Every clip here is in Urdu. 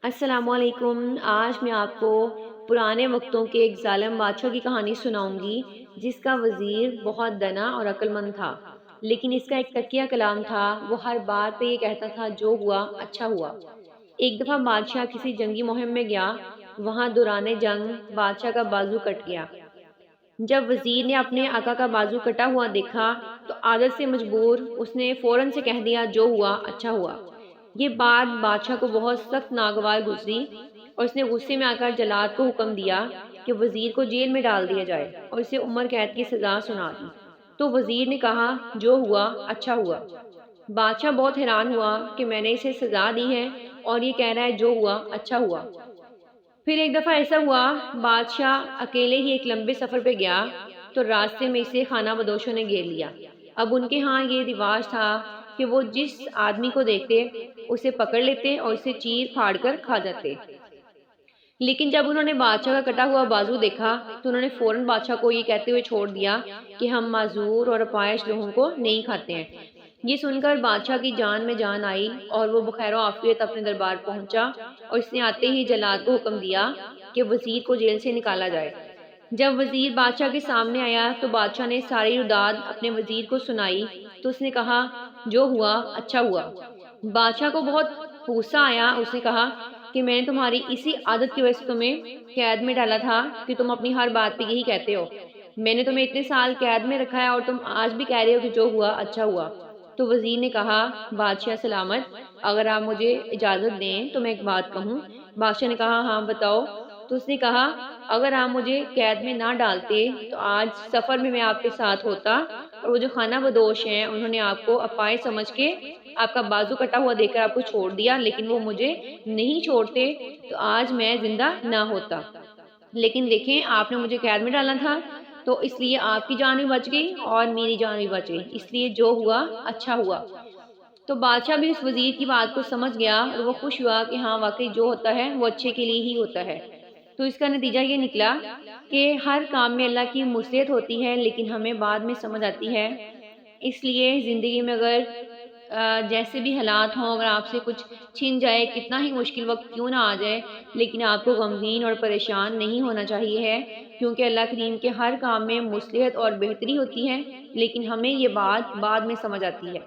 السلام علیکم۔ آج میں آپ کو پرانے وقتوں کے ایک ظالم بادشاہ کی کہانی سناؤں گی جس کا وزیر بہت دنا اور عقل مند تھا، لیکن اس کا ایک تکیہ کلام تھا۔ وہ ہر بات پہ یہ کہتا تھا جو ہوا اچھا ہوا۔ ایک دفعہ بادشاہ کسی جنگی مہم میں گیا، وہاں دوران جنگ بادشاہ کا بازو کٹ گیا۔ جب وزیر نے اپنے آقا کا بازو کٹا ہوا دیکھا تو عادت سے مجبور اس نے فوراً سے کہہ دیا جو ہوا اچھا ہوا۔ یہ بات بادشاہ کو بہت سخت ناگوار گزری اور اس نے غصے میں آ کر جلاد کو حکم دیا کہ وزیر کو جیل میں ڈال دیا جائے اور اسے عمر قید کی سزا سنا دی۔ تو وزیر نے کہا جو ہوا اچھا ہوا۔ بادشاہ بہت حیران ہوا کہ میں نے اسے سزا دی ہے اور یہ کہہ رہا ہے جو ہوا اچھا ہوا۔ پھر ایک دفعہ ایسا ہوا، بادشاہ اکیلے ہی ایک لمبے سفر پہ گیا تو راستے میں اسے خانہ بدوشوں نے گھیر لیا۔ اب ان کے ہاں یہ رواج تھا کہ وہ جس آدمی کو دیکھتے اسے پکڑ لیتے اور اسے چیر پھاڑ کر کھا جاتے۔ لیکن جب انہوں نے بادشاہ کا کٹا ہوا بازو دیکھا تو انہوں نے فوراً بادشاہ کو یہ کہتے ہوئے چھوڑ دیا کہ ہم معذور اور اپائش لوگوں کو نہیں کھاتے ہیں۔ یہ سن کر بادشاہ کی جان میں جان آئی اور وہ بخیر و عافیت اپنے دربار پہنچا اور اس نے آتے ہی جلاد کو حکم دیا کہ وزیر کو جیل سے نکالا جائے۔ جب وزیر بادشاہ کے سامنے آیا تو بادشاہ نے ساری رداد اپنے وزیر کو سنائی تو اس نے کہا جو ہوا اچھا ہوا۔ بادشاہ کو بہت غصہ آیا۔ اس نے کہا کہ میں نے تمہاری اسی عادت کی وجہ سے تمہیں قید میں ڈالا تھا کہ تم اپنی ہر بات پہ یہی کہتے ہو۔ میں نے تمہیں اتنے سال قید میں رکھا ہے اور تم آج بھی کہہ رہے ہو کہ جو ہوا اچھا ہوا۔ تو وزیر نے کہا بادشاہ سلامت، اگر آپ مجھے اجازت دیں تو میں ایک بات کہوں۔ بادشاہ نے کہا ہاں بتاؤ۔ تو اس نے کہا اگر آپ مجھے قید میں نہ ڈالتے تو آج سفر میں آپ کے ساتھ ہوتا اور وہ جو خانہ بدوش ہیں انہوں نے آپ کو اپائش سمجھ کے آپ کا بازو کٹا ہوا دیکھ کر آپ کو چھوڑ دیا، لیکن وہ مجھے نہیں چھوڑتے تو آج میں زندہ نہ ہوتا۔ لیکن دیکھیں آپ نے مجھے قید میں ڈالنا تھا تو اس لیے آپ کی جان بھی بچ گئی اور میری جان بھی بچ گئی، اس لیے جو ہوا اچھا ہوا۔ تو بادشاہ بھی اس وزیر کی بات کو سمجھ گیا اور وہ خوش ہوا کہ ہاں واقعی جو ہوتا ہے وہ اچھے کے لیے ہی ہوتا ہے۔ تو اس کا نتیجہ یہ نکلا کہ ہر کام میں اللہ کی مصلحت ہوتی ہے لیکن ہمیں بعد میں سمجھ آتی ہے۔ اس لیے زندگی میں اگر جیسے بھی حالات ہوں، اگر آپ سے کچھ چھن جائے، کتنا ہی مشکل وقت کیوں نہ آ جائے، لیکن آپ کو غمگین اور پریشان نہیں ہونا چاہیے ہے، کیونکہ اللہ کریم کے ہر کام میں مصلحت اور بہتری ہوتی ہے، لیکن ہمیں یہ بات بعد میں سمجھ آتی ہے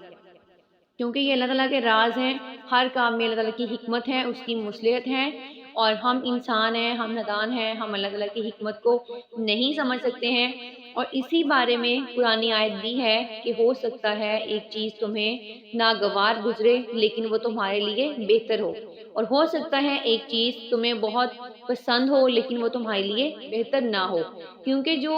کیونکہ یہ اللہ تعالیٰ کے راز ہیں۔ ہر کام میں اللہ تعالیٰ کی حکمت ہے، اس کی مصلحت ہے، اور ہم انسان ہیں، ہم نادان ہیں، ہم اللہ تعالیٰ کی حکمت کو نہیں سمجھ سکتے ہیں۔ اور اسی بارے میں قرآنی آیت بھی ہے کہ ہو سکتا ہے ایک چیز تمہیں ناگوار گزرے لیکن وہ تمہارے لیے بہتر ہو سکتا ہے ایک چیز تمہیں بہت پسند ہو لیکن وہ تمہارے لیے بہتر نہ ہو، کیونکہ جو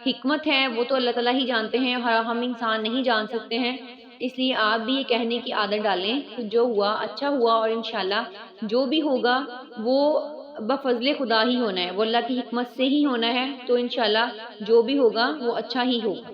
حکمت ہے وہ تو اللہ تعالیٰ ہی جانتے ہیں اور ہم انسان نہیں جان سکتے ہیں۔ اس لیے آپ بھی یہ کہنے کی عادت ڈالیں کہ جو ہوا اچھا ہوا، اور انشاءاللہ جو بھی ہوگا وہ بفضل خدا ہی ہونا ہے، وہ اللہ کی حکمت سے ہی ہونا ہے، تو انشاءاللہ جو بھی ہوگا وہ اچھا ہی ہوگا۔